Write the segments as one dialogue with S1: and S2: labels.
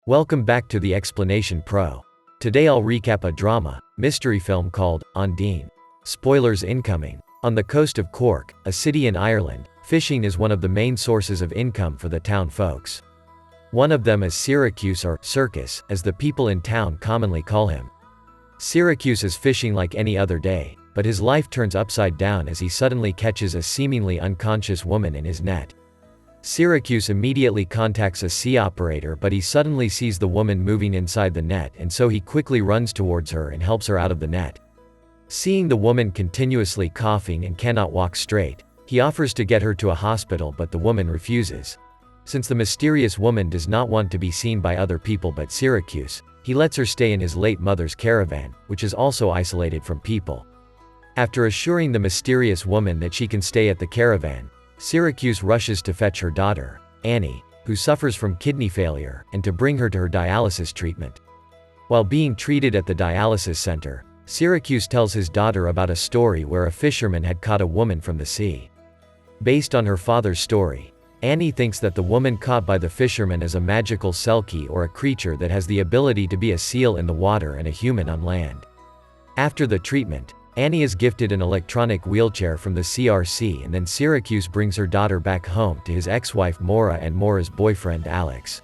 S1: Welcome back to the Explanation Pro. Today I'll recap a drama, mystery film called Undine. Spoilers incoming. On the coast of Cork, a city in Ireland, fishing is one of the main sources of income for the town folks. One of them is Syracuse, or Circus, as the people in town commonly call him. Syracuse is fishing like any other day, but his life turns upside down as he suddenly catches a seemingly unconscious woman in his net. Syracuse immediately contacts a sea operator, but he suddenly sees the woman moving inside the net, and so he quickly runs towards her and helps her out of the net. Seeing the woman continuously coughing and cannot walk straight, he offers to get her to a hospital, but the woman refuses. Since the mysterious woman does not want to be seen by other people but Syracuse, he lets her stay in his late mother's caravan, which is also isolated from people. After assuring the mysterious woman that she can stay at the caravan, Syracuse rushes to fetch her daughter, Annie, who suffers from kidney failure, and to bring her to her dialysis treatment. While being treated at the dialysis center, Syracuse tells his daughter about a story where a fisherman had caught a woman from the sea. Based on her father's story, Annie thinks that the woman caught by the fisherman is a magical selkie, or a creature that has the ability to be a seal in the water and a human on land. After the treatment, Annie is gifted an electronic wheelchair from the CRC, and then Syracuse brings her daughter back home to his ex-wife Maura and Maura's boyfriend Alex.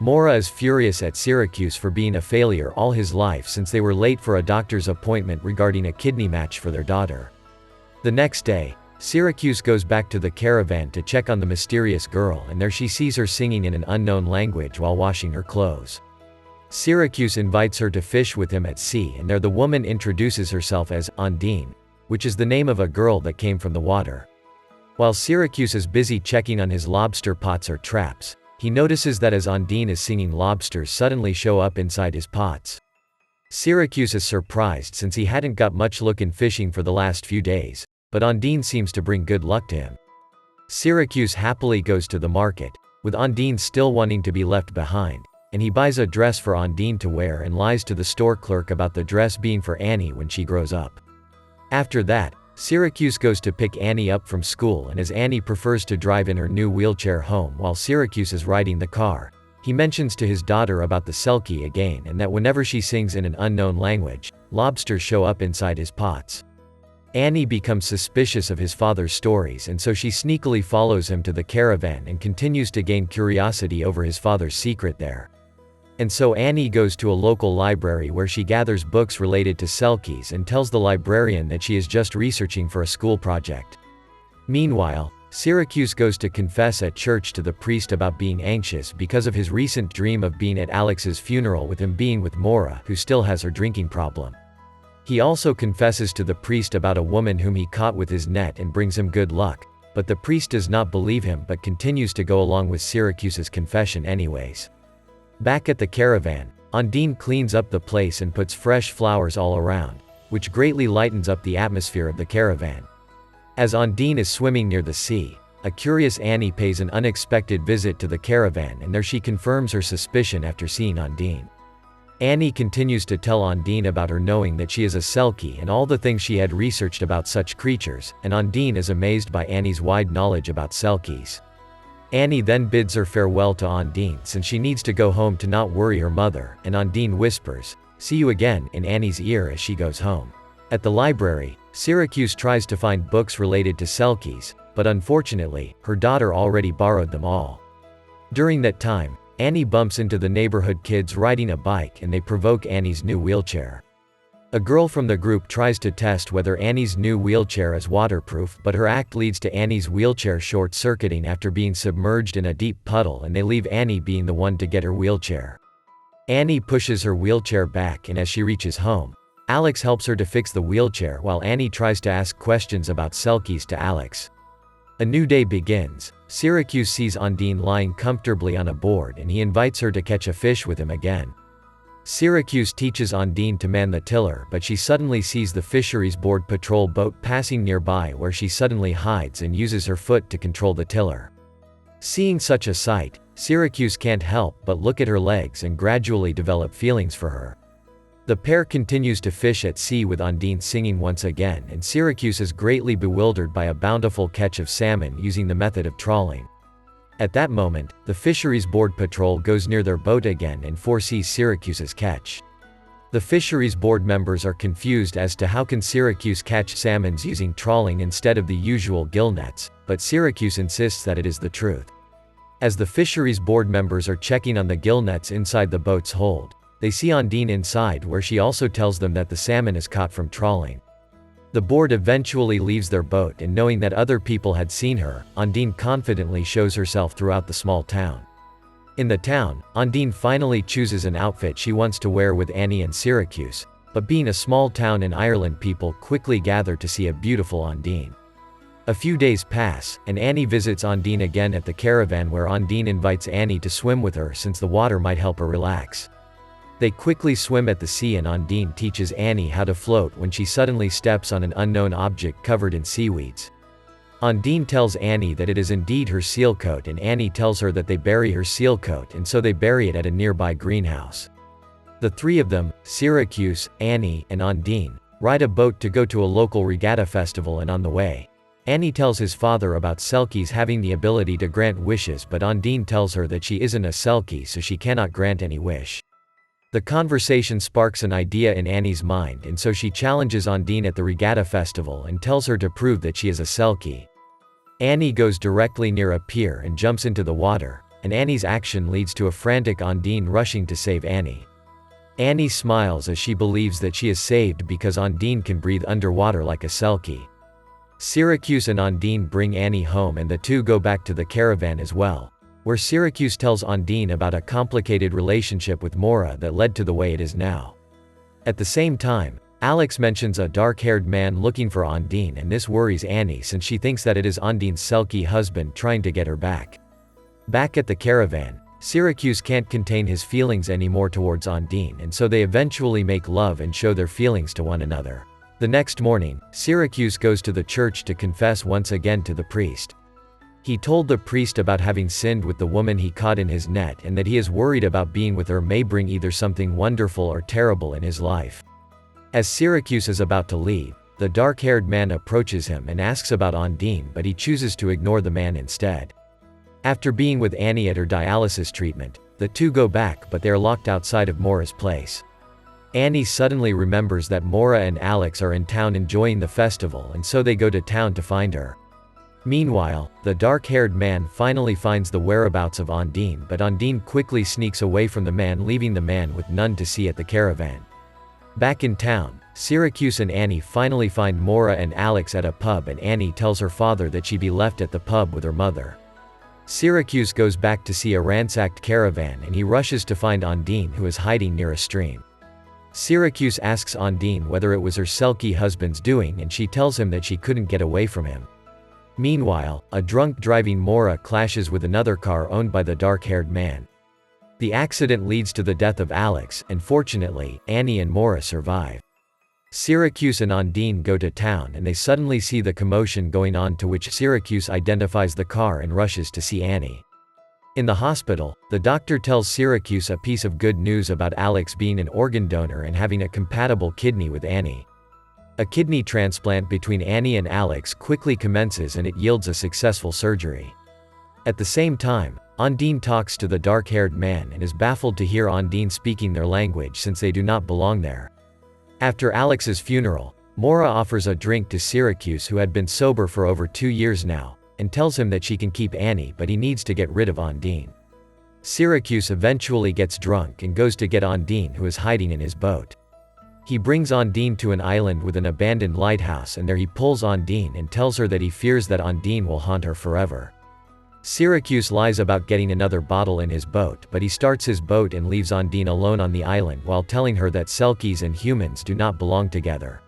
S1: Maura is furious at Syracuse for being a failure all his life since they were late for a doctor's appointment regarding a kidney match for their daughter. The next day, Syracuse goes back to the caravan to check on the mysterious girl, and there she sees her singing in an unknown language while washing her clothes. Syracuse invites her to fish with him at sea, and there the woman introduces herself as Undine, which is the name of a girl that came from the water. While Syracuse is busy checking on his lobster pots or traps, he notices that as Undine is singing, lobsters suddenly show up inside his pots. Syracuse is surprised since he hadn't got much luck in fishing for the last few days, but Undine seems to bring good luck to him. Syracuse happily goes to the market, with Undine still wanting to be left behind, and he buys a dress for Undine to wear and lies to the store clerk about the dress being for Annie when she grows up. After that, Syracuse goes to pick Annie up from school, and as Annie prefers to drive in her new wheelchair home while Syracuse is riding the car, he mentions to his daughter about the selkie again, and that whenever she sings in an unknown language, lobsters show up inside his pots. Annie becomes suspicious of his father's stories, and so she sneakily follows him to the caravan and continues to gain curiosity over his father's secret there. And so Annie goes to a local library where she gathers books related to selkies and tells the librarian that she is just researching for a school project. Meanwhile, Syracuse goes to confess at church to the priest about being anxious because of his recent dream of being at Alex's funeral with him being with Maura, who still has her drinking problem. He also confesses to the priest about a woman whom he caught with his net and brings him good luck, but the priest does not believe him but continues to go along with Syracuse's confession anyways. Back at the caravan, Undine cleans up the place and puts fresh flowers all around, which greatly lightens up the atmosphere of the caravan. As Undine is swimming near the sea, a curious Annie pays an unexpected visit to the caravan, and there she confirms her suspicion after seeing Undine. Annie continues to tell Undine about her knowing that she is a selkie and all the things she had researched about such creatures, and Undine is amazed by Annie's wide knowledge about selkies. Annie then bids her farewell to Undine since she needs to go home to not worry her mother, and Undine whispers, "See you again," in Annie's ear as she goes home. At the library, Syracuse tries to find books related to selkies, but unfortunately, her daughter already borrowed them all. During that time, Annie bumps into the neighborhood kids riding a bike, and they provoke Annie's new wheelchair. A girl from the group tries to test whether Annie's new wheelchair is waterproof, but her act leads to Annie's wheelchair short-circuiting after being submerged in a deep puddle, and they leave Annie being the one to get her wheelchair. Annie pushes her wheelchair back, and as she reaches home, Alex helps her to fix the wheelchair while Annie tries to ask questions about selkies to Alex. A new day begins. Syracuse sees Undine lying comfortably on a board, and he invites her to catch a fish with him again. Syracuse teaches Undine to man the tiller, but she suddenly sees the fisheries board patrol boat passing nearby, where she suddenly hides and uses her foot to control the tiller. Seeing such a sight, Syracuse can't help but look at her legs and gradually develop feelings for her. The pair continues to fish at sea with Undine singing once again, and Syracuse is greatly bewildered by a bountiful catch of salmon using the method of trawling. At that moment, the Fisheries Board patrol goes near their boat again and foresees Syracuse's catch. The Fisheries Board members are confused as to how can Syracuse catch salmons using trawling instead of the usual gill nets, but Syracuse insists that it is the truth. As the Fisheries Board members are checking on the gill nets inside the boat's hold, they see Ondine inside, where she also tells them that the salmon is caught from trawling. The board eventually leaves their boat, and knowing that other people had seen her, Ondine confidently shows herself throughout the small town. In the town, Ondine finally chooses an outfit she wants to wear with Annie and Syracuse, but being a small town in Ireland, people quickly gather to see a beautiful Ondine. A few days pass, and Annie visits Ondine again at the caravan, where Ondine invites Annie to swim with her since the water might help her relax. They quickly swim at the sea, and Ondine teaches Annie how to float when she suddenly steps on an unknown object covered in seaweeds. Ondine tells Annie that it is indeed her seal coat, and Annie tells her that they bury her seal coat, and so they bury it at a nearby greenhouse. The three of them, Syracuse, Annie, and Ondine, ride a boat to go to a local regatta festival, and on the way, Annie tells his father about Selkies having the ability to grant wishes, but Ondine tells her that she isn't a Selkie, so she cannot grant any wish. The conversation sparks an idea in Annie's mind, and so she challenges Ondine at the regatta festival and tells her to prove that she is a Selkie. Annie goes directly near a pier and jumps into the water, and Annie's action leads to a frantic Ondine rushing to save Annie. Annie smiles as she believes that she is saved because Ondine can breathe underwater like a Selkie. Syracuse and Ondine bring Annie home, and the two go back to the caravan as well, where Syracuse tells Ondine about a complicated relationship with Maura that led to the way it is now. At the same time, Alex mentions a dark-haired man looking for Ondine, and this worries Annie since she thinks that it is Ondine's Selkie husband trying to get her back. Back at the caravan, Syracuse can't contain his feelings anymore towards Ondine, and so they eventually make love and show their feelings to one another. The next morning, Syracuse goes to the church to confess once again to the priest. He told the priest about having sinned with the woman he caught in his net, and that he is worried about being with her may bring either something wonderful or terrible in his life. As Syracuse is about to leave, the dark-haired man approaches him and asks about Ondine, but he chooses to ignore the man instead. After being with Annie at her dialysis treatment, the two go back, but they are locked outside of Maura's place. Annie suddenly remembers that Maura and Alex are in town enjoying the festival, and so they go to town to find her. Meanwhile, the dark-haired man finally finds the whereabouts of Ondine, but Ondine quickly sneaks away from the man, leaving the man with none to see at the caravan. Back in town, Syracuse and Annie finally find Maura and Alex at a pub, and Annie tells her father that she be left at the pub with her mother. Syracuse goes back to see a ransacked caravan, and he rushes to find Ondine, who is hiding near a stream. Syracuse asks Ondine whether it was her Selkie husband's doing, and she tells him that she couldn't get away from him. Meanwhile, a drunk driving Maura clashes with another car owned by the dark-haired man. The accident leads to the death of Alex, and fortunately, Annie and Maura survive. Syracuse and Ondine go to town, and they suddenly see the commotion going on, to which Syracuse identifies the car and rushes to see Annie. In the hospital, the doctor tells Syracuse a piece of good news about Alex being an organ donor and having a compatible kidney with Annie. A kidney transplant between Annie and Alex quickly commences, and it yields a successful surgery. At the same time, Ondine talks to the dark-haired man and is baffled to hear Ondine speaking their language since they do not belong there. After Alex's funeral, Maura offers a drink to Syracuse, who had been sober for over 2 years now, and tells him that she can keep Annie, but he needs to get rid of Ondine. Syracuse eventually gets drunk and goes to get Ondine, who is hiding in his boat. He brings Ondine to an island with an abandoned lighthouse, and there he pulls Ondine and tells her that he fears that Ondine will haunt her forever. Syracuse lies about getting another bottle in his boat, but he starts his boat and leaves Ondine alone on the island while telling her that Selkies and humans do not belong together.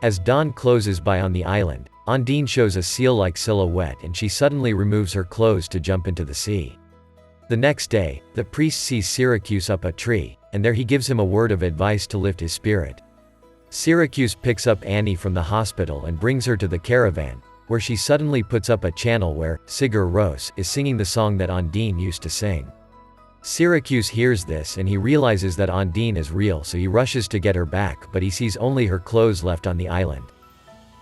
S1: As dawn closes by on the island, Ondine shows a seal-like silhouette, and she suddenly removes her clothes to jump into the sea. The next day, the priest sees Syracuse up a tree, and there he gives him a word of advice to lift his spirit. Syracuse picks up Annie from the hospital and brings her to the caravan, where she suddenly puts up a channel where Sigur Rós is singing the song that Ondine used to sing. Syracuse hears this, and he realizes that Ondine is real, so he rushes to get her back, but he sees only her clothes left on the island.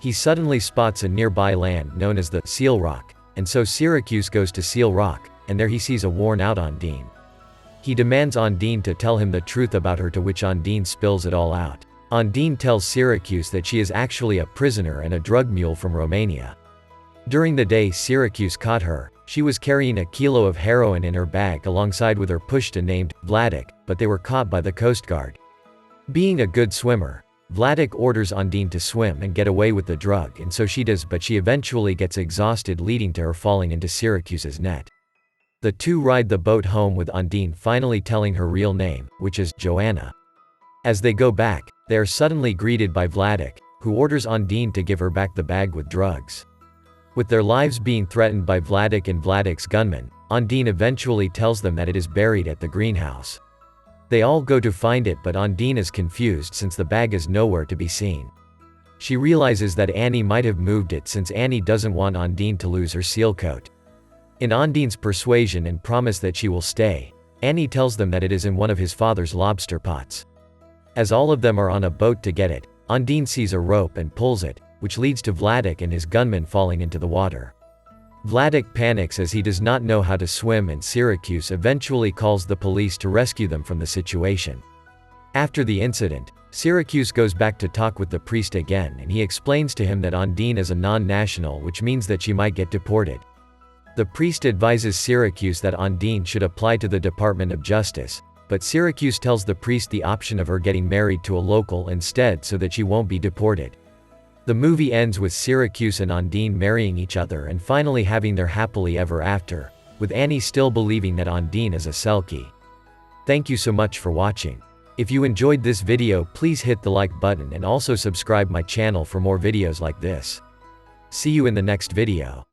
S1: He suddenly spots a nearby land known as the Seal Rock, and so Syracuse goes to Seal Rock, and there he sees a worn-out Ondine. He demands Ondine to tell him the truth about her, to which Ondine spills it all out. Ondine tells Syracuse that she is actually a prisoner and a drug mule from Romania. During the day Syracuse caught her, she was carrying a kilo of heroin in her bag alongside with her pushta named Vladik, but they were caught by the Coast Guard. Being a good swimmer, Vladik orders Ondine to swim and get away with the drug, and so she does, but she eventually gets exhausted, leading to her falling into Syracuse's net. The two ride the boat home with Ondine finally telling her real name, which is Joanna. As they go back, they are suddenly greeted by Vladik, who orders Ondine to give her back the bag with drugs. With their lives being threatened by Vladik and Vladik's gunmen, Ondine eventually tells them that it is buried at the greenhouse. They all go to find it, but Ondine is confused since the bag is nowhere to be seen. She realizes that Annie might have moved it, since Annie doesn't want Ondine to lose her seal coat. In Ondine's persuasion and promise that she will stay, Annie tells them that it is in one of his father's lobster pots. As all of them are on a boat to get it, Ondine sees a rope and pulls it, which leads to Vladik and his gunmen falling into the water. Vladik panics as he does not know how to swim, and Syracuse eventually calls the police to rescue them from the situation. After the incident, Syracuse goes back to talk with the priest again, and he explains to him that Ondine is a non-national, which means that she might get deported. The priest advises Syracuse that Ondine should apply to the Department of Justice, but Syracuse tells the priest the option of her getting married to a local instead so that she won't be deported. The movie ends with Syracuse and Ondine marrying each other and finally having their happily ever after, with Annie still believing that Ondine is a Selkie. Thank you so much for watching. If you enjoyed this video, please hit the like button and also subscribe my channel for more videos like this. See you in the next video.